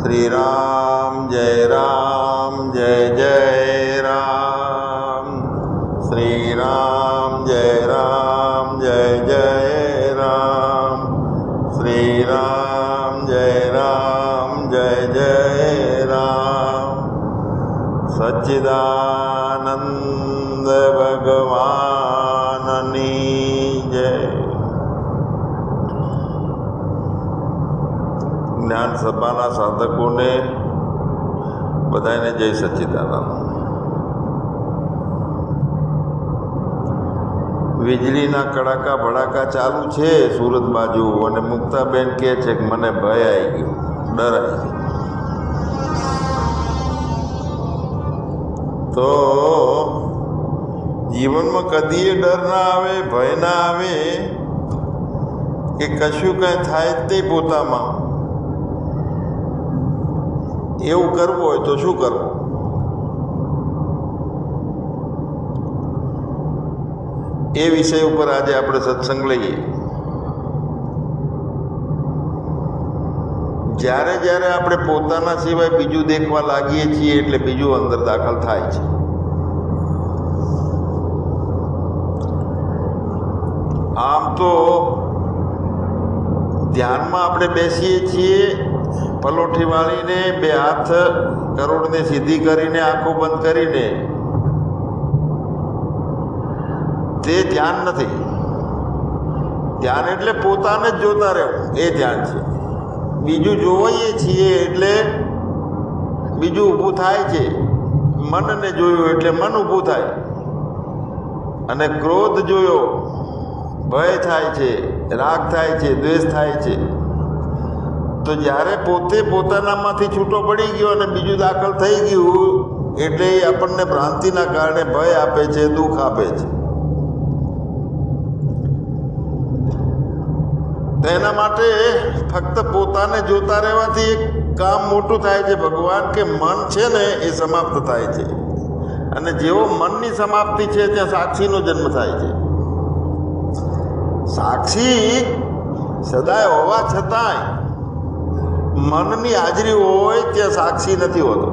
श्री राम जय जय राम। श्री राम जय जय राम। श्री राम जय जय राम। सच्चिदानंद भगवाननी जय। જ્ઞાન સભાના સાધકોને બધાને જય સચ્ચિદાનંદ। વીજળીના કડાકા ભડાકા ચાલુ છે સુરત બાજુ, અને મુક્તાબેન કહે છે કે મને ભય આવી ગયો, ડર આવી ગયો। તો જીવનમાં કદીએ ડર ના આવે, ભય ના આવે કે કશું કંઈ થાય જ નહીં પોતામાં। એવું કરવું હોય તો શું કરવું? એ વિષય ઉપર આજે આપણે સત્સંગ લઈએ। જ્યારે જ્યારે આપણે પોતાના સિવાય બીજું દેખવા લાગીએ છીએ એટલે બીજું અંદર દાખલ થાય છે। આમ તો ધ્યાનમાં આપણે બેસીએ છીએ પલોઠી વાળીને, બે હાથ કરોડને સીધી કરીને, આંખો બંધ કરીને, તે ધ્યાન નથી। ધ્યાન એટલે પોતાને જ જોતા રહેવું, એ ધ્યાન છે। બીજું જોવાઈએ છીએ એટલે બીજું ઊભું થાય છે। મનને જોયું એટલે મન ઊભું થાય, અને ક્રોધ જોયો ભય થાય છે, રાગ થાય છે, દ્વેષ થાય છે। તો જ્યારે પોતે પોતાનામાંથી છૂટો પડી ગયો અને બીજું દાખલ થઈ ગયું એટલે એ આપણને ભ્રાંતિના કારણે ભય આપે છે, દુઃખ આપે છે। તો એના માટે ફક્ત પોતાને જોતા રહેવાથી એક કામ મોટું થાય છે ભગવાન, કે મન છે ને એ સમાપ્ત થાય છે, અને જેવો મનની સમાપ્તિ છે ત્યાં સાક્ષીનો જન્મ થાય છે। સાક્ષી સદાય હોવા છતાંય મનની હાજરી હોય ત્યાં સાક્ષી નથી હોતો।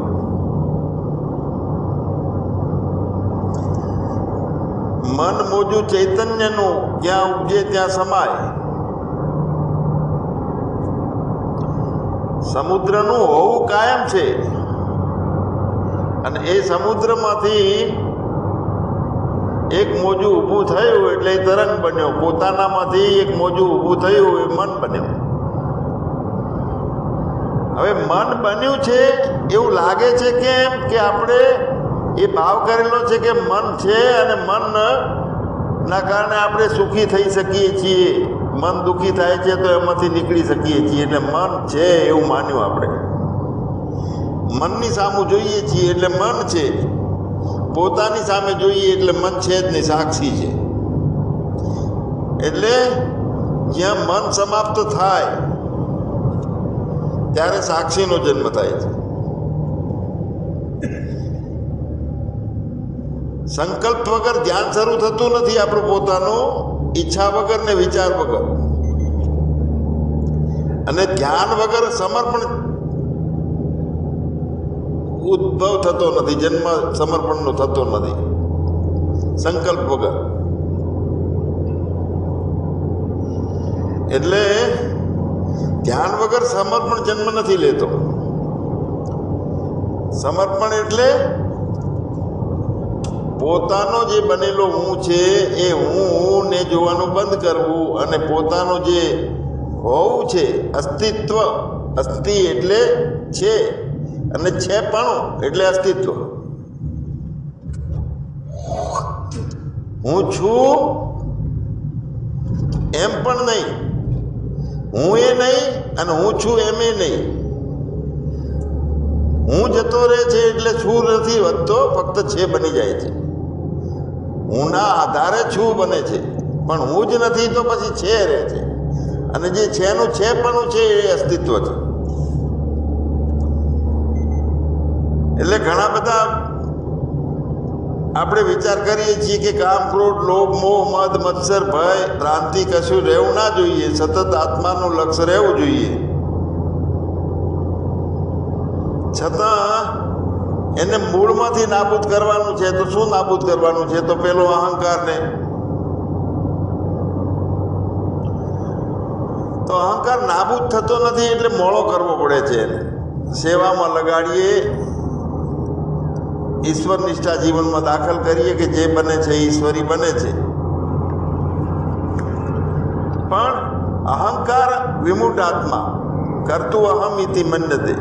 મન મોજું ચૈતન્યનું જ્યાં ઉપજે ત્યાં સમાય। સમુદ્રનું હોવું કાયમ છે, અને એ સમુદ્રમાંથી એક મોજું ઊભું થયું એટલે એ તરંગ બન્યો। પોતાનામાંથી એક મોજું ઊભું થયું એ મન બન્યું। હવે મન બન્યું છે એવું લાગે છે કેમ કે આપણે એ ભાવ કરેલો છે કે મન છે, અને મનના કારણે આપણે સુખી થઈ શકીએ છીએ, મન દુઃખી થાય છે તો એમાંથી નીકળી શકીએ છીએ, એટલે મન છે એવું માન્યું આપણે। મનની સામું જોઈએ છીએ એટલે મન છે, પોતાની સામે જોઈએ એટલે મન છે જ નહીં, સાક્ષી છે। એટલે જ્યાં મન સમાપ્ત થાય ત્યારે સાક્ષીનો જન્મ થાય છે। સંકલ્પ વગર ધ્યાન શરૂ થતું નથી આપણું પોતાનું, ઈચ્છા વગર ને વિચાર વગર, અને ધ્યાન વગર સમર્પણ ઉદ્ભવ થતો નથી, જન્મ સમર્પણનો થતો નથી સંકલ્પ વગર। એટલે ધ્યાન વગર સમર્પણ જન્મ નથી લેતો। સમર્પણ એટલે પોતાનો જે બનેલો હું છે એ હું ને જોવાનું બંધ કરવું, અને પોતાનો જે હોવું છે, અસ્તિત્વ, અસ્તિ એટલે છે, અને છેપણું એટલે અસ્તિત્વ। હું છું એમ પણ નહીં, હું એ નહીં અને હું છું એમ એ નહીં। હું જતો રહે છે એટલે છું નથી વધતો, ફક્ત છે બની જાય છે। હુંના આધારે છું બને છે, પણ હું જ નથી તો પછી છે રહે છે, અને જે છેનું છેપણું છે એ અસ્તિત્વ છે। એટલે ઘણા બધા આપણે વિચાર કરીએ છીએ કે કામ, ક્રોધ, લોભ, મોહ, મદ, મત્સર, ભય, ભ્રાંતિ કશું રહેવું ના જોઈએ, સતત આત્માનું લક્ષ્ય રહેવું જોઈએ। છતાં એને મૂળમાંથી નાબૂદ કરવાનું છે. તો શું નાબૂદ કરવાનું છે? તો પેલો અહંકારને. તો અહંકાર નાબૂદ થતો નથી એટલે મોળો કરવો પડે છે. એને સેવામાં લગાડીએ, ઈશ્વર નિષ્ઠા જીવનમાં દાખલ કરીએ કે જે બને છે ઈશ્વરી બને છે. પણ અહંકાર વિમૂઢ આત્મા કરતું અહમ ઇતિ મન્યતે.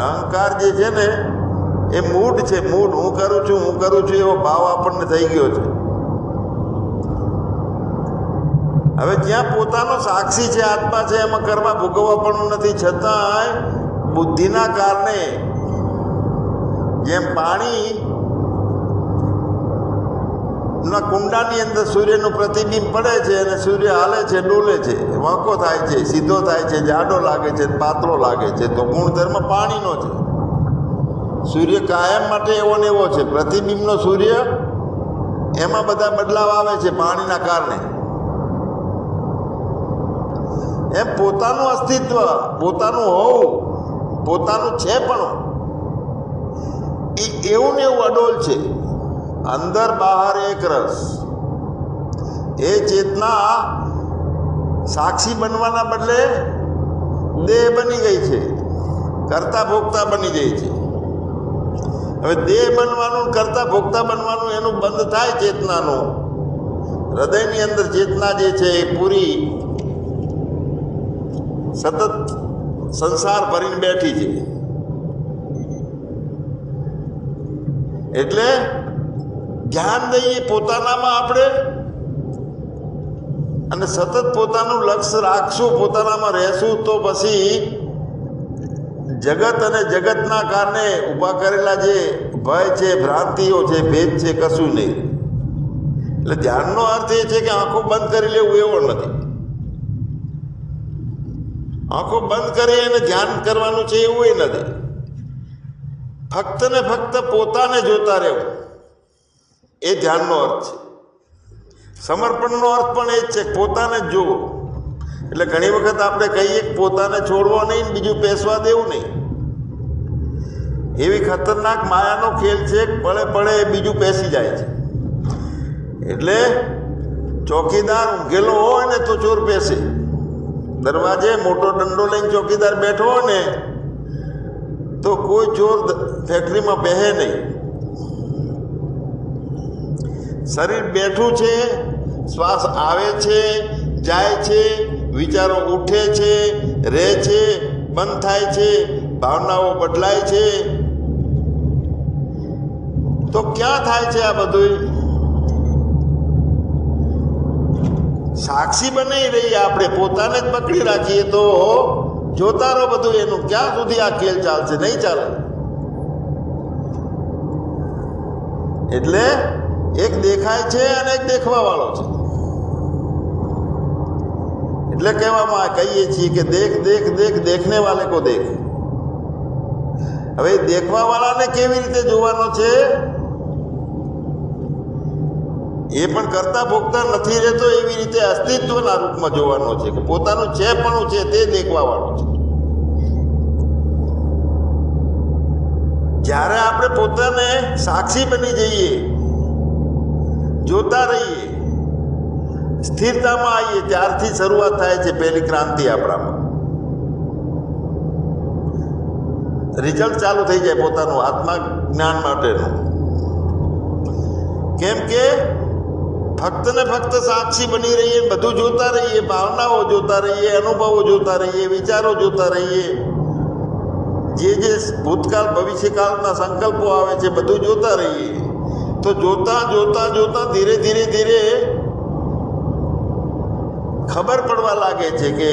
અહંકાર જે છે ને એ મૂઢ છે. મૂઢ, હું કરું છું એવો ભાવ આપણને થઈ ગયો છે. હવે જ્યાં પોતાનો સાક્ષી છે, આત્મા છે, એમાં કરવા ભોગવવા પણ નથી. છતાંય બુદ્ધિના કારણે જેમ પાણી ના કુંડાની અંદર સૂર્યનું પ્રતિબિંબ પડે છે અને સૂર્ય હાલે છે, ડોલે છે, વાંકો થાય છે, સીધો થાય છે, જાડો લાગે છે, પાતળો લાગે છે, તો ગુણધર્મ પાણીનો છે. સૂર્ય કાયમ માટે એવો ને એવો છે. પ્રતિબિંબનો સૂર્ય, એમાં બધા બદલાવ આવે છે પાણીના કારણે. એમ પોતાનું અસ્તિત્વ, પોતાનું હોવું, પોતાનું છે પણ એ એવું ને એવું અડોલ છે. અંદર બહાર એક રસ. એ ચેતના સાક્ષી બનવાના બદલે દેહ બની ગઈ છે, કરતા ભોગતા બની ગઈ છે. હવે દેહ બનવાનું, કરતા ભોગતા બનવાનું એનું બંધ થાય ચેતનાનું. હૃદયની અંદર ચેતના જે છે એ પૂરી સતત સંસાર ભરીને બેઠી છે. એટલે ધ્યાન દઈએ પોતાનામાં આપણે, અને સતત પોતાનું લક્ષ્ય રાખશું, પોતાનામાં રહેશું, તો પછી જગત અને જગતના કારણે ઊભા કરેલા જે ભય છે, ભ્રાંતિઓ છે, ભેદ છે, કશું નહીં. એટલે ધ્યાનનો અર્થ એ છે કે આંખો બંધ કરી લેવું એવો નથી. આંખો બંધ કરી અને ધ્યાન કરવાનું છે એવું એ નથી. ફક્ત ને ફક્ત પોતાને જોતા રહેવું એ ધ્યાનનો અર્થ છે. સમર્પણનો અર્થ પણ એ જ છે, પોતાને જ જોવો. એટલે ઘણી વખત આપણે કહીએ કે પોતાને છોડવો નહીં, બીજું પેસવા દેવું નહીં. એવી ખતરનાક માયાનો ખેલ છે, પળે પળે બીજું પેસી જાય છે. એટલે ચોકીદાર ઊંઘેલો હોય ને તો ચોર પેસે. દરવાજે મોટો દંડો લઈને ચોકીદાર બેઠો હોય ને તો કોઈ ચોર ફેક્ટરીમાં બેહે નહીં. શરીર બેઠું છે, શ્વાસ આવે છે, જાય છે, વિચારો ઉઠે છે, રહે છે, બંધ થાય છે, ભાવનાઓ બદલાય છે. તો ક્યાં થાય છે આ બધું? સાક્ષી બની રહીએ આપણે, પોતાને જ પકડી રાખીએ તો જોતા રહો બધું. એનું ક્યાં સુધી આ ખેલ ચાલશે? નહીં ચાલે. એટલે એક દેખાય છે અને એક દેખવા વાળો છે. એટલે કહેવામાં કહીએ છીએ કે દેખ દેખ દેખ દેખને વાલે કો દેખ. હવે દેખવા વાળાને કેવી રીતે જોવાનો છે? એ પણ કરતા ભોગતા નથી રહેતો, એવી રીતે અસ્તિત્વના રૂપમાં જોવાનો છે કે પોતાનું છે પણ છે તે દેખવા વાળો છે. જ્યારે આપણે પોતાને સાક્ષી બની જઈએ, જોતા રહીએ, સ્થિરતામાં આવીએ, ત્યારથી શરૂઆત થાય છે પહેલી ક્રાંતિ આપણામાં. રિઝલ્ટ ચાલુ થઈ જાય પોતાનું આત્મા જ્ઞાન માટેનું. કેમ કે ફક્ત ને ફક્ત સાક્ષી બની રહીએ, બધું જોતા રહીએ, ભાવનાઓ જોતા રહીએ, અનુભવો જોતા રહીએ, વિચારો જોતા રહીએ, જે ભૂતકાળ ભવિષ્યકાળના સંકલ્પો આવે છે બધું જોતા રહીએ, તો જોતા જોતા જોતા ધીરે ધીરે ધીરે ખબર પડવા લાગે છે કે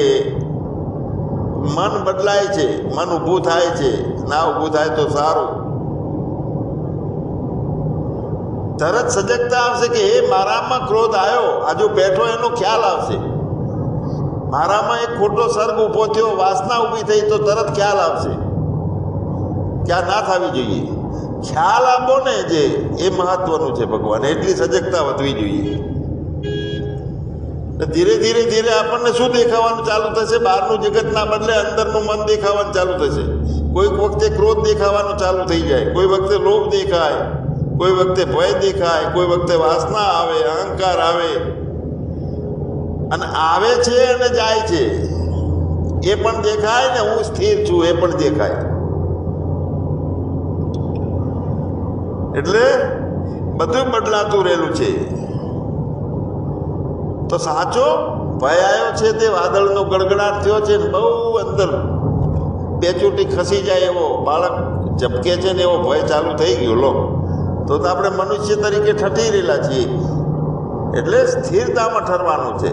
મન બદલાય છે, મન ઊભું થાય છે. ના ઊભું થાય તો સારું. તરત સજગતા આવશે કે હે મારામાં ક્રોધ આવ્યો, આ જો બેઠો એનો ખ્યાલ આવશે. મારામાં એક ખોટો સર્ગ ઊભો થયો, વાસના ઊભી થઈ, તો તરત ખ્યાલ આવશે કે આ ના થવી જોઈએ. ખ્યાલ આપો ને જે એ મહત્વનું છે ભગવાન. એટલી સજગતા વધવી જોઈએ. ધીરે ધીરે ધીરે આપણને શું દેખાવાનું ચાલુ થશે? બહારનું જગતના બદલે અંદરનું મન દેખાવાનું ચાલુ થશે. કોઈક વખતે ક્રોધ દેખાવાનો ચાલુ થઈ જાય, કોઈ વખતે લોભ દેખાય, કોઈ વખતે ભય દેખાય, કોઈ વખતે વાસના આવે, અહંકાર આવે, અને આવે છે અને જાય છે એ પણ દેખાય ને હું સ્થિર છું એ પણ દેખાય. એટલે બધું બદલાતું રહેલું છે. તો સાચો ભય આવ્યો છે તે વાદળનો ગડગડાટ થયો છે ને બહુ અંદર બેચોટી ખસી જાય એવો બાળક ઝબકે છે ને એવો ભય ચાલુ થઈ ગયો. લો તો આપણે મનુષ્ય તરીકે ઠઠી રહેલા છીએ. એટલે સ્થિરતામાં ઠરવાનું છે.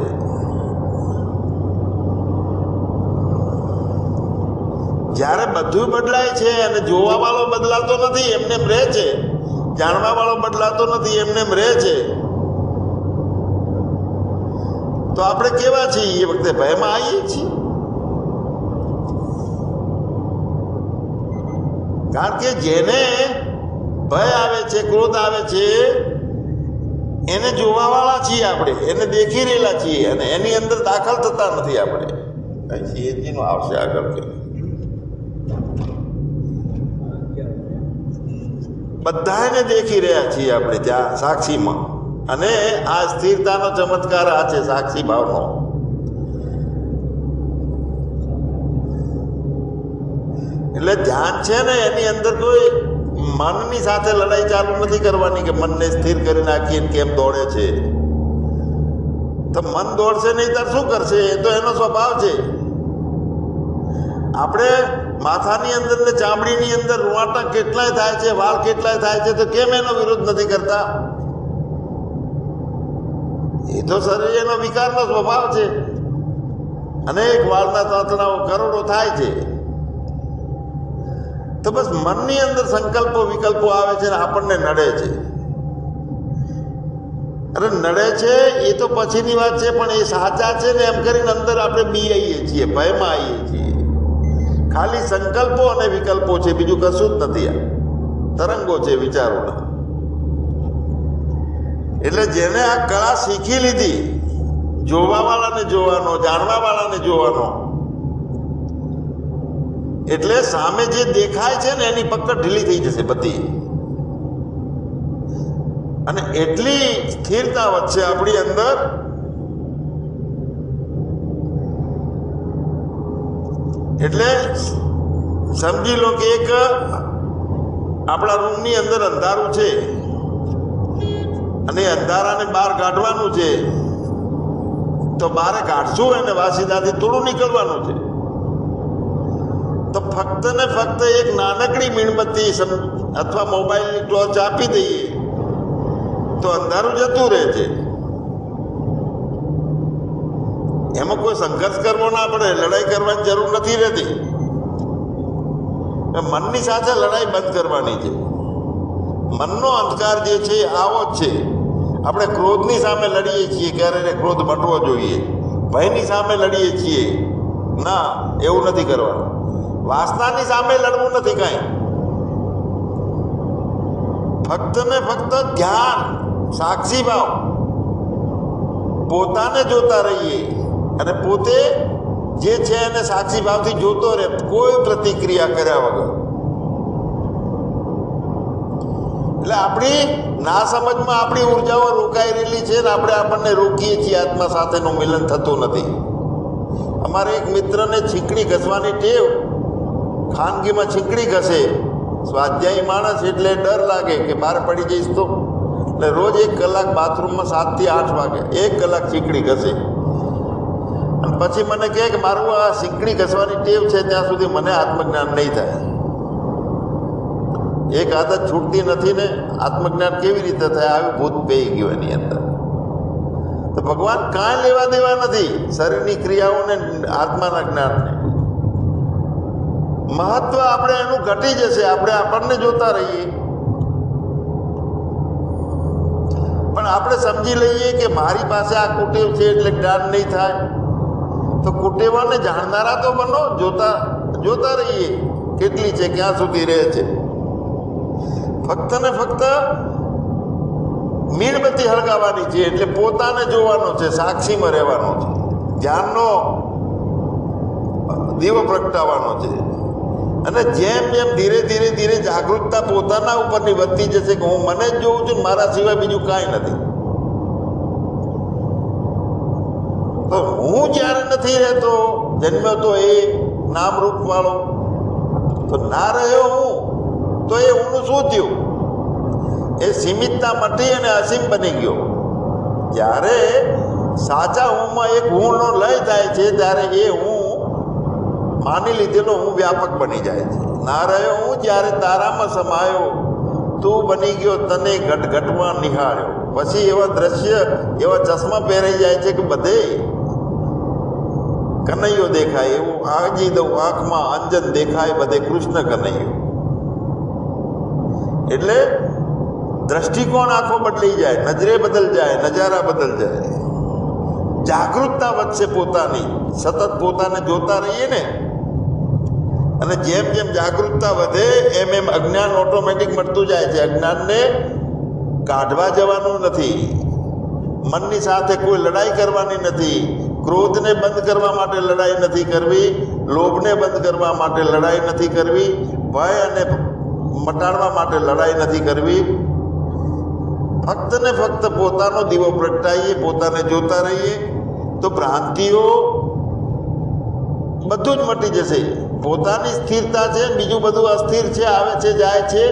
જ્યારે બધું બદલાય છે અને જોવા વાળો બદલાતો નથી, એમને રહે છે, જાણવા વાળો બદલાતો નથી, એમને રહે છે, તો આપણે કેવા છીએ એ વખતે ભયમાં આવીએ છીએ. કારણ કે જેને ભય આવે છે, ક્રોધ આવે છે, એને જોવા વાળા છીએ આપણે, એને દેખી રહેલા છીએ અને એની અંદર દાખલ થતા નથી આપણે. સીએનજી નું આવશે આગળ કે બધાને દેખી રહ્યા છીએ આપણે ત્યાં સાક્ષીમાં. અને આ સ્થિરતાનો ચમત્કાર આ છે, સાક્ષી ભાવનો. એટલે ધ્યાન છે ને એની અંદર કોઈ મનની સાથે લડાઈ ચાલુ નથી કરવાની કે મનને સ્થિર કરી નાખીને કેમ દોડે છે. તો મન દોડશે નહીં ત્યારે શું કરશે? એ તો એનો સ્વભાવ છે. આપણે માથાની અંદર ને ચામડીની અંદર રૂવાટા કેટલાય થાય છે, વાળ કેટલાય થાય છે, તો કેમ એનો વિરોધ નથી કરતા? એ તો શરીર એનો વિકારનો સ્વભાવ છે. અનેક વાળના તાંતણાઓ કરોડો થાય છે. તો બસ મનની અંદર સંકલ્પો વિકલ્પો આવે છે ને આપણને નડે છે. અરે નડે છે એ તો પછીની વાત છે, પણ એ સાચા છે ને એમ કરીને અંદર આપણે બી આવીએ છીએ, ભયમાં આવીએ છીએ. ખાલી સંકલ્પો અને વિકલ્પો છે, બીજું કશું જ નથી. આ તરંગો છે વિચારોના. એટલે જેને આ કળા શીખી લીધી, જોવા વાળાને જોવાનો, જાણવા વાળાને જોવાનો, એટલે સામે જે દેખાય છે ને એની પકડ ઢીલી થઈ જશે બધી. અને એટલી સ્થિરતા વધશે આપણી અંદર એટલે સમજી લો કે એક આપણા રૂમની અંદર અંધારું છે અને અંધારાને બહાર કાઢવાનું છે, તો બહાર કાઢશું એને વાસીદાથી થોડું નીકળવાનું છે. તો ફક્ત ને ફક્ત એક નાનકડી મીણબત્તી અથવા મોબાઈલની ટોર્ચ આપી દઈએ તો અંધારું જતું રહે છે. એમાં કોઈ સંઘર્ષ કરવો ના પડે, લડાઈ કરવાની જરૂર નથી રહેતી. મનની સાથે લડાઈ બંધ કરવાની છે. મનનો અંધકાર જે છે આવો જ છે. આપણે ક્રોધની સામે લડીએ છીએ, ક્યારે ક્રોધ મટવો જોઈએ. ભયની સામે લડીએ છીએ, ના, એવું નથી કરવાનું. વાસનાની સામે લડવું નથી કાંઈ. ફક્ત ને ફક્ત ધ્યાન, સાક્ષી ભાવ, પોતાને જોતા રહીએ અને પોતે જે છે એને સાક્ષી ભાવથી જોતો રહે, કોઈ પ્રતિક્રિયા કર્યા વગર. એટલે આપણી ના સમજમાં આપણી ઉર્જાઓ રોકાઈ રહેલી છે ને આપણે આપણને રોકીએ છીએ. આત્મા સાથેનું મિલન થતું નથી. અમારે એક મિત્રને છીંકણી ઘસવાની ટેવ, ખાનગીમાં છીંકણી ઘસે. સ્વાધ્યાયી માણસ એટલે ડર લાગે કે બહાર પડી જઈશ તો. એટલે રોજ 1 કલાક બાથરૂમમાં 7 થી 8 વાગે 1 કલાક છીંકણી ઘસે. અને પછી મને કહે કે મારું આ છીંકણી ઘસવાની ટેવ છે ત્યાં સુધી મને આત્મજ્ઞાન નહીં થાય. એક આદત છૂટતી નથી ને આત્મજ્ઞાન કેવી રીતે થાય? આવી ભૂત પેઈ ગયું એની અંદર. તો ભગવાન કાંઈ લેવા દેવા નથી શરીરની ક્રિયાઓને, આત્માના જ્ઞાનને. મહત્વ આપણે એનું ઘટી જશે, આપણે આપણને જોતા રહીએ. પણ આપણે સમજી લઈએ કે મારી પાસે આ કુટેવ છે એટલે જ્ઞાન નહીં થાય. તો કુટેવાને જાણનારા તો બનો, જોતા રહીએ કેટલી છે, ક્યાં સુધી રહે છે. ફક્ત ને ફક્ત મીણબત્તી હળગાવવાની છે, એટલે પોતાને જોવાનો છે, સાક્ષીમાં રહેવાનો છે, ધ્યાનનો દીવો પ્રગટાવવાનો છે. અને જેમ જેમ ધીરે ધીરે ધીરે જાગૃતતા પોતાના ઉપરની વધતી જશે કે હું મને જ જોઉં છું, મારા સિવાય બીજું કાંઈ નથી, તો હું જ્યારે નથી રહેતો, જન્મ્યો તો એ નામરૂપ વાળો, તો ના રહ્યો હું, તો એ હું શું થયું? એ સીમિતતા મટી અને અસીમ બની ગયો. જ્યારે સાચા હુંમાં એક હુંનો લય થાય છે ત્યારે એ હું માની લીધેલો હું વ્યાપક બની જાય છે. ના રહ્યો હું જ્યારે તારામાં સમાયો, તું બની ગયો તને ઘટઘટમાં નિહાળ્યો. પછી એવા દ્રશ્ય, એવા ચશ્મા પહેરાઈ જાય છે કે બધે કનૈયો દેખાય, એવું આજી દઉં આંખમાં અંજન દેખાય, બધે કૃષ્ણ કનૈયો. એટલે દ્રષ્ટિકોણ આંખો બદલી જાય, નજરે બદલ જાય, નજારા બદલ જાય. જાગૃતતા વધશે પોતાની, સતત પોતાને જોતા રહીએ ને, અને જેમ જેમ જાગૃતતા વધે એમ એમ અજ્ઞાન ઓટોમેટિક મળતું જાય છે. અજ્ઞાનને કાઢવા જવાનું નથી, મનની સાથે કોઈ લડાઈ કરવાની નથી, ક્રોધને બંધ કરવા માટે લડાઈ નથી કરવી, લોભને બંધ કરવા માટે લડાઈ નથી કરવી, ભય અને મટાડવા માટે લડાઈ નથી કરવી. ફક્ત ને ફક્ત પોતાનો દીવો પ્રગટાવીએ, પોતાને જોતા રહીએ, તો ભ્રાંતિઓ બધું જ મટી જશે. પોતાની સ્થિરતા છે, બીજું બધું અસ્થિર છે, આવે છે જાય છે,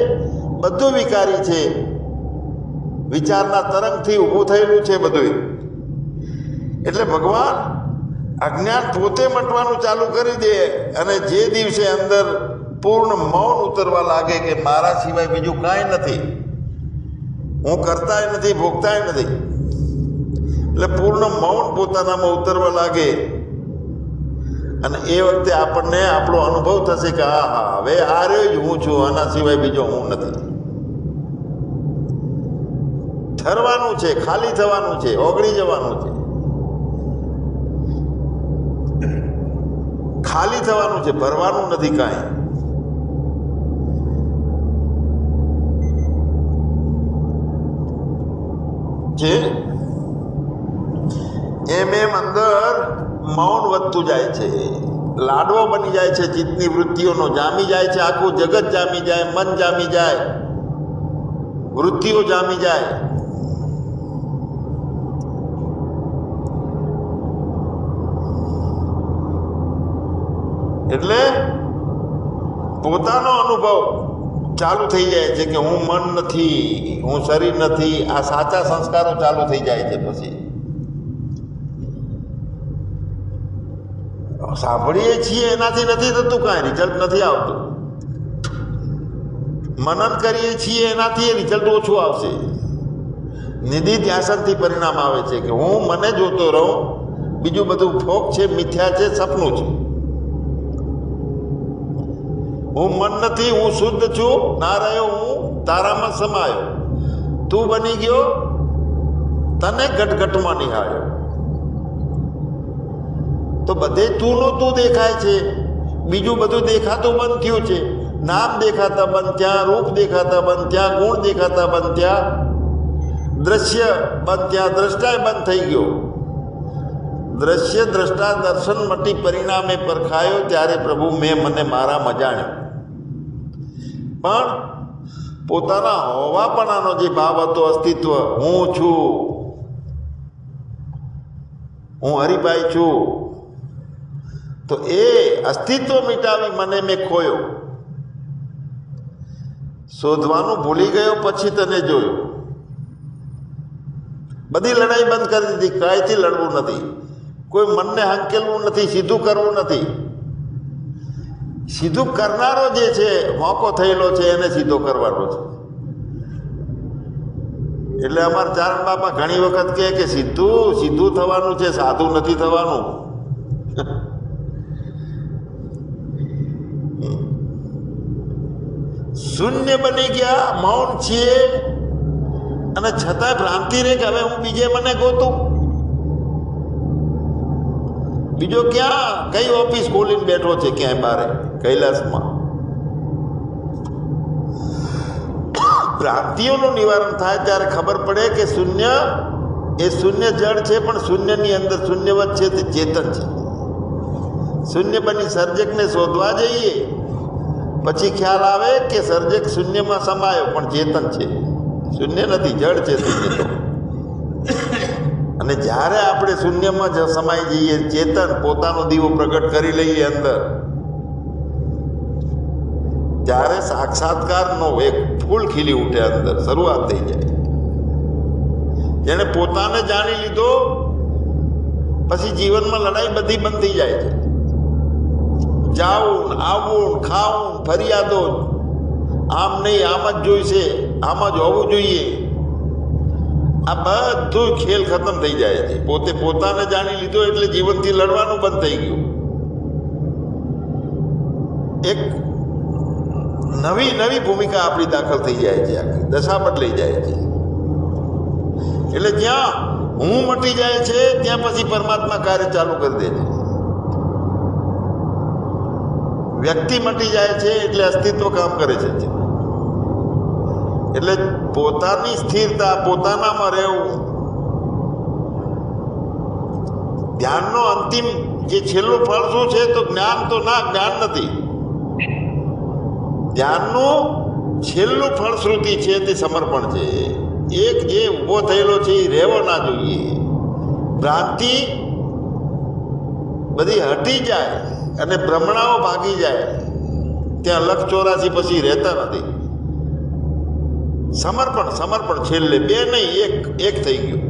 બધું વિકારી છે, વિચારના તરંગથી ઊભું થયેલું છે બધું. એટલે ભગવાન અજ્ઞાન પોતે મટવાનું ચાલુ કરી દે, અને જે દિવસે અંદર પૂર્ણ મૌન ઉતરવા લાગે કે મારા સિવાય બીજું કાંઈ નથી, હું કરતાય નથી, ભોગતાય નથી, એટલે પૂર્ણ મૌન પોતાનામાં ઉતરવા લાગે, અને એ વખતે આપણને આપણો અનુભવ થશે કે હા હા, હવે આ રહ્યો જ હું છું, આના સિવાય બીજો હું નથી. ઠરવાનું છે, ખાલી થવાનું છે, ઓગળી જવાનું છે, ખાલી થવાનું છે, ભરવાનું નથી કાંઈ. છે એમ એમ અંદર મૌન વધતું જાય છે, લાડવો બની જાય છે, ચિત્તની વૃત્તિઓનો જામી જાય છે, આખું જગત જામી જાય, મન જામી જાય, વૃત્તિઓ જામી જાય. એટલે પોતાનો અનુભવ ચાલુ થઈ જાય છે કે હું મન નથી, હું શરીર નથી. આ સાચા સંસ્કારો ચાલુ થઈ જાય છે. પછી સાંભળીએ છીએ એનાથી નથી થતું કાંઈ, રિઝલ્ટ નથી આવતું. મનન કરીએ છીએ એનાથી રિઝલ્ટ ઓછું આવશે. નિધિ ધ્યાસનથી પરિણામ આવે છે કે હું મને જોતો રહું, બીજું બધું ફોક છે, મિથ્યા છે, સપનું છે. હું મન નથી, હું શુદ્ધ છું, ના રહ્યો હું તારામાં સમાયો, તું બની ગયો તને ઘટઘટમાં નિહાળ્યો. તો બધે તુંનો તું દેખાય છે, બીજું બધું દેખાતું બંધ થયું છે. નામ દેખાતા બંધ થયા, રૂપ દેખાતા બંધ થયા, ગુણ દેખાતા બંધ થયા, દ્રશ્ય બંધ થયા, દ્રષ્ટાય બંધ થઈ ગયો. દ્રશ્ય દ્રષ્ટા દર્શન મટી પરિણામે પરખાયો, ત્યારે પ્રભુ મેં મને મારામાં જાણ્યો. પણ પોતાના હોવાપણાનો જે ભાવ હતો, અસ્તિત્વ, હું છું, હું હરિભાઈ છું, તો એ અસ્તિત્વ મિટાવી મને મેં ખોયો. શોધવાનું ભૂલી ગયો, પછી તને જોયો. બધી લડાઈ બંધ કરી દીધી, કાંઈથી લડવું નથી, કોઈ મનને હંકેલવું નથી, સીધું કરવું નથી. સીધું કરનારો જે છે, મોકો થયેલો છે, એને સીધો કરવાનો છે. એટલે અમારા ચારણ બાપા ઘણી વખત કહે કે સીધું સીધું થવાનું છે, સાધું નથી થવાનું. શૂન્ય બની ગયા, મૌન છીએ, અને છતાંય ભ્રાંતિ રહે કે હવે હું બીજે મને ગોતું. બીજો ક્યાં, કઈ ઓફિસ ખોલીને બેઠો છે ક્યાંય બારે કૈલાસમાં. ભ્રાંતિઓનું નિવારણ થાય ત્યારે ખબર પડે કે શૂન્ય એ શૂન્ય જળ છે, પણ શૂન્યની અંદર શૂન્યવત છે, તે ચેતન છે. શૂન્ય બની સર્જકને શોધવા જઈએ પછી ખ્યાલ આવે કે સર્જક શૂન્યમાં સમાયો પણ ચેતન છે, શૂન્ય નથી, જડ છે શૂન્ય તો. અને જ્યારે આપણે શૂન્યમાં સમાઈ જઈએ, ચેતન પોતાનો દીવો પ્રગટ કરી લઈએ અંદર, ત્યારે સાક્ષાત્કારનો એક ફૂલ ખીલી ઉઠે, અંદર શરૂઆત થઈ જાય. જેને પોતાને જાણી લીધો પછી જીવનમાં લડાઈ બધી બંધ થઈ જાય છે. જાવું, આવવું, ખાવું, ફરિયાદો, આમ નહીં, આમ જ જોઈશે, આમ જ હોવું જોઈએ, આ બધું ખેલ ખતમ થઈ જાય છે. પોતાને જાણી લીધો એટલે જીવનથી લડવાનું બંધ થઈ ગયું. એક નવી ભૂમિકા આપણી દાખલ થઈ જાય છે, આખી દશા બદલાઈ જાય છે. એટલે જ્યાં હું મટી જાય છે ત્યાં પછી પરમાત્મા કાર્ય ચાલુ કરી દે છે. વ્યક્તિ મટી જાય છે એટલે અસ્તિત્વ કામ કરે છે. એટલે પોતાની સ્થિરતા, પોતાનામાં રહેવું, ધ્યાનનો અંતિમ જે છેલ્લું ફળ શું છે? તો જ્ઞાન તો ના, જ્ઞાન નથી. ધ્યાનનું છેલ્લું ફળશ્રુતિ છે તે સમર્પણ છે. એક જે ઊભો થયેલો છે એ રહેવો ના જોઈએ. ભ્રાંતિ બધી હટી જાય અને ભ્રમણાઓ ભાગી જાય, ત્યાં 184 પછી રહેતા નથી. સમર્પણ છેલ્લે, બે નહીં, એક થઈ ગયું.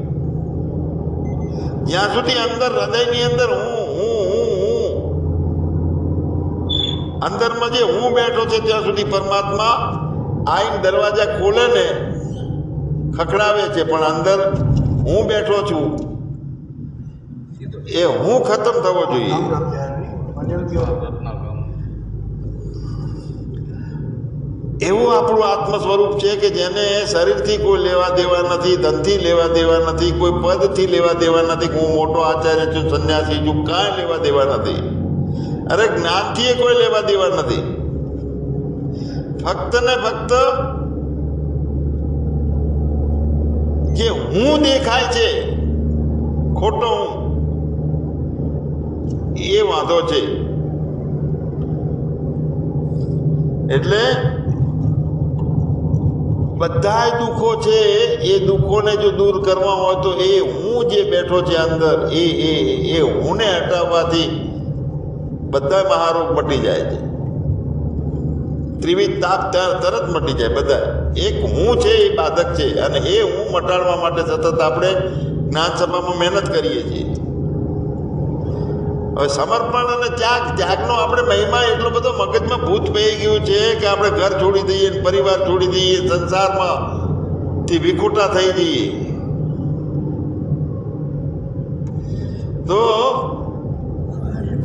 જ્યાં સુધી અંદર હૃદયની અંદર હું અંદરમાં જે હું બેઠો છે ત્યાં સુધી પરમાત્મા આઈન દરવાજા ખોલે ને ખખડાવે છે, પણ અંદર હું બેઠો છું એ હું ખતમ થવો જોઈએ. એવું આપણું આત્મ સ્વરૂપ છે કે જેને શરીરથી કોઈ લેવા દેવા નથી, ધનથી લેવા દેવા નથી, કોઈ પદથી લેવા દેવા નથી, હું મોટો આચાર્ય છું, સંન્યાસી છું, કાંઈ લેવા દેવા નથી. અરે જ્ઞાનથી કોઈ લેવા દેવા નથી. ફક્ત ને ફક્ત જે હું દેખાય છે, ખોટો હું, એ વાંધો છે. એટલે બધા દુઃખો છે એ દુઃખોને જો દૂર કરવા હોય તો એ હું જે બેઠો છે અંદર, એ હુંને હટાવવાથી બધા મહારોગ મટી જાય છે. ત્રિવિધ તાપ તરત મટી જાય બધા. એક હું છે એ બાધક છે, અને એ હું મટાડવા માટે સતત આપણે જ્ઞાન સભામાં મહેનત કરીએ છીએ. હવે સમર્પણ અને ત્યાગનો આપણે મહિમા એટલો બધો મગજમાં ભૂત પડી ગયું છે કે આપણે ઘર છોડી દઈએ, પરિવાર છોડી દઈએ, સંસારમાં થી વિખૂટા થઈ જઈએ. તો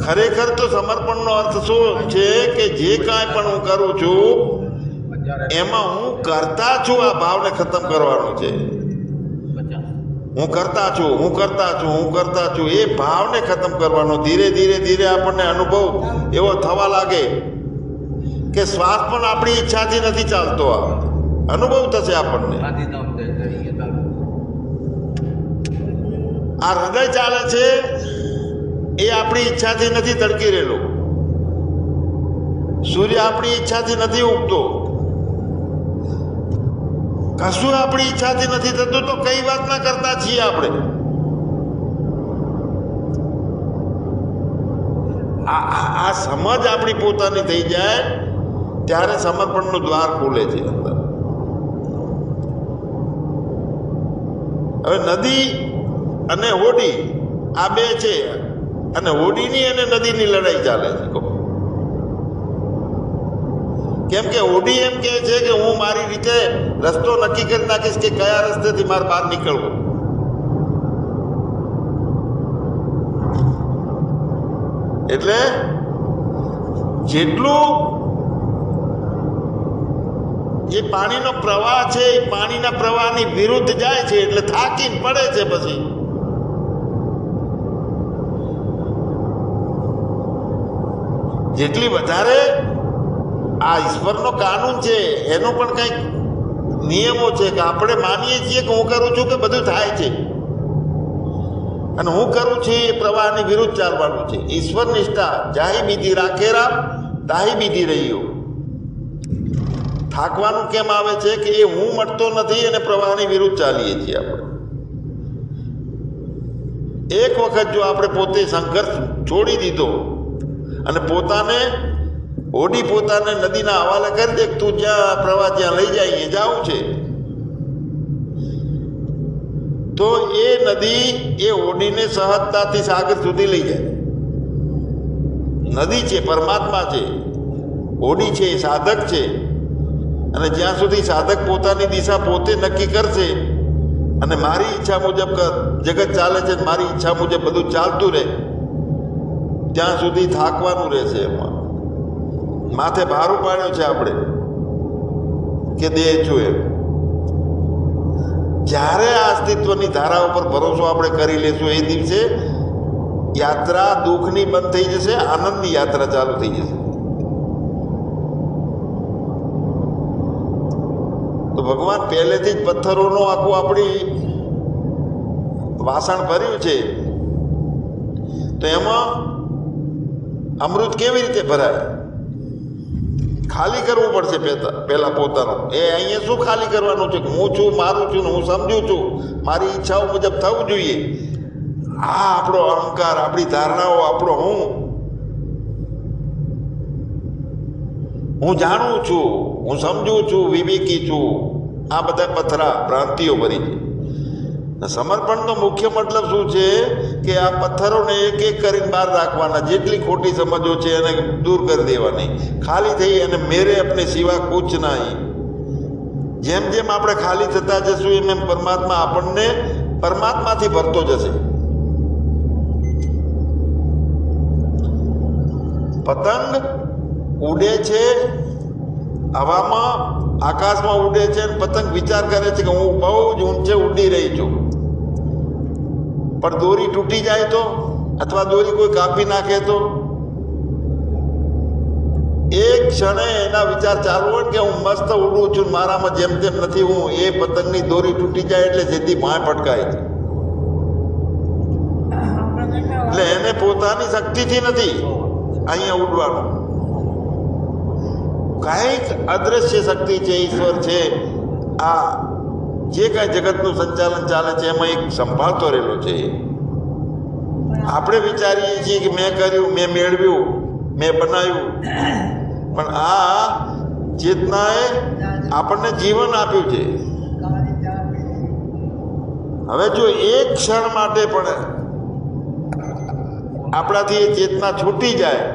ખરેખર તો સમર્પણનો અર્થ શું છે કે જે કાંઈ પણ હું કરું છું એમાં હું કરતા છું, આ ભાવને ખતમ કરવાનો છે. હું કરતા છું એ ભાવને ખતમ કરવાનો. ધીરે ધીરે આપણને અનુભવ એવો થવા લાગે કે શ્વાસ પણ આપણી ઈચ્છાથી નથી ચાલતો. આ અનુભવ થશે આપણને. આ હૃદય ચાલે છે એ આપણી ઈચ્છાથી નથી તડકી રહેલો. સૂર્ય આપણી ઈચ્છાથી નથી ઉગતો. કશું આપણી ઈચ્છાથી નથી થતું તો કઈ વાતના કરતા છીએ આપણે. આ સમજ આપણી પોતાની થઈ જાય ત્યારે સમર્પણનું દ્વાર ખુલે છે અંદર. હવે નદી અને હોડી આ બે છે, અને હોડીની અને નદીની લડાઈ ચાલે છે. કેમ કે હોડી એમ કહે છે કે હું મારી રીતે રસ્તો નક્કી કરી નાખીશ કે કયા રસ્તેથી મારે બહાર નીકળવું. એટલે જેટલું જે પાણીનો પ્રવાહ છે એ પાણીના પ્રવાહની વિરુદ્ધ જાય છે એટલે થાકીને પડે છે. પછી જેટલી વધારે આ ઈશ્વરનો કાનૂન છે એનો પણ કંઈક નિયમો છે કે આપણે માનીએ છીએ કે હું કરું છું કે બધું થાય છે, અને હું કરું છું એ પ્રવાહની વિરુદ્ધ ચાલવાનું છે. ઈશ્વર નિષ્ઠા જાહી બીધી રાખે રામ તાહી બીધી રહ્યો. થાકવાનું કેમ આવે છે કે એ હું મટતો નથી અને પ્રવાહની વિરુદ્ધ ચાલીએ છીએ આપણે. એક વખત જો આપણે પોતે સંઘર્ષ છોડી દીધો અને પોતાને નદીના હવાલે કરી દે, તું જ્યાં પ્રવાહ જ્યાં લઈ જાય એ જાવું છે, તો એ નદી એ ઓડીને સહજતાથી સાગર સુધી લઈ જાય. નદી છે, પરમાત્મા છે, ઓડી છે એ સાધક છે. અને જ્યાં સુધી સાધક પોતાની દિશા પોતે નક્કી કરશે અને મારી ઈચ્છા મુજબ જગત ચાલે છે, મારી ઈચ્છા મુજબ બધું ચાલતું રહે, ત્યાં સુધી થાકવાનું રહેશે. એમાં માથે ભાર પાડ્યો છે આપણે કે દેહ છું એમ. જ્યારે આ અસ્તિત્વની ધારા ઉપર ભરોસો આપણે કરી લેશું એ દિવસે યાત્રા દુઃખની બંધ થઈ જશે, આનંદની યાત્રા ચાલુ થઈ જશે. તો ભગવાન પહેલેથી જ પથ્થરોનું આખું આપણી વાસણ ભર્યું છે, તો એમાં અમૃત કેવી રીતે ભરાય? ખાલી કરવું પડશે પહેલા પોતાનું. એ અહીંયા શું ખાલી કરવાનું છે? હું છું, મારું છું ને હું સમજું છું, મારી ઈચ્છાઓ મુજબ થવું જોઈએ. આ આપણો અહંકાર, આપણી ધારણાઓ, આપણો હું જાણું છું, હું સમજું છું, વિવેકી છું, આ બધા પથરા ભ્રાંતિઓ ભરી છે. સમર્પણનો મુખ્ય મતલબ શું છે કે આ પથ્થરોને એક એક કરીને બહાર રાખવાના, જેટલી ખોટી સમજો છે એને દૂર કરી દેવાની, ખાલી થઈ અને મેરે અપને સિવા કુછ નહીં. જેમ જેમ આપણે ખાલી થતા જશું એમ એમ પરમાત્મા આપણને પરમાત્માથી ભરતો જશે. પતંગ ઉડે છે હવામાં, આકાશમાં ઉડે છે અને પતંગ વિચાર કરે છે કે હું બહુ જ ઊંચે ઉડી રહી છું. પણ દોરી તૂટી જાય તો, અથવા દોરી કોઈ કાપી નાખે તો, એક ક્ષણે એના વિચાર ચાલુ હોય કે હું મસ્ત ઉડું છું, મારામાં જેમ તેમ નથી, હું એ પતંગની દોરી તૂટી જાય એટલે સીધી ભાંય પટકાય છે. એટલે એને પોતાની શક્તિથી નથી અહીંયા ઉડવાનું, કાંઈક અદ્રશ્ય શક્તિ છે, ઈશ્વર છે, આ જે કાંઈ જગતનું સંચાલન ચાલે છે એમાં એક સંભાળતો રહેલો છે. આપણે વિચારીએ છીએ કે મેં કર્યું, મેં મેળવ્યું, મેં બનાવ્યું, પણ આ ચેતનાએ આપણને જીવન આપ્યું છે. હવે જો એક ક્ષણ માટે પણ આપણાથી એ ચેતના છૂટી જાય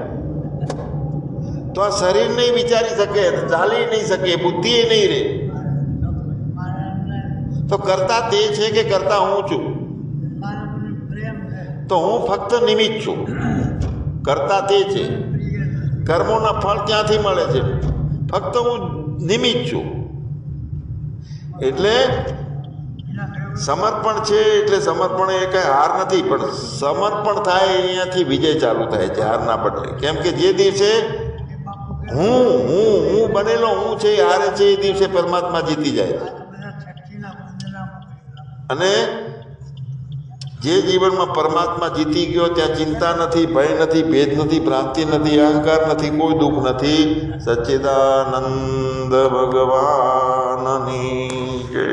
તો આ શરીર નહીં વિચારી શકે, ચાલી નહીં શકે, બુદ્ધિ એ નહીં રહે. તો કરતા તે છે કે કરતા હું છું? તો હું ફક્ત નિમિત્ત છું, કરતા તે છે. કર્મોના ફળ ક્યાંથી મળે છે? ફક્ત હું નિમિત્ત છું. એટલે સમર્પણ છે, એટલે સમર્પણ એ કંઈ હાર નથી, પણ સમર્પણ થાય અહીંયાથી વિજય ચાલુ થાય છે, હારના બદલે. કેમ કે જે દિવસે હું બનેલો હું છે એ હારે છે, એ દિવસે પરમાત્મા જીતી જાય છે. અને જે જીવનમાં પરમાત્મા જીતી ગયો ત્યાં ચિંતા નથી, ભય નથી, ભેદ નથી, ભ્રાંતિ નથી, અહંકાર નથી, કોઈ દુઃખ નથી. સચ્ચિદાનંદ ભગવાનની જય.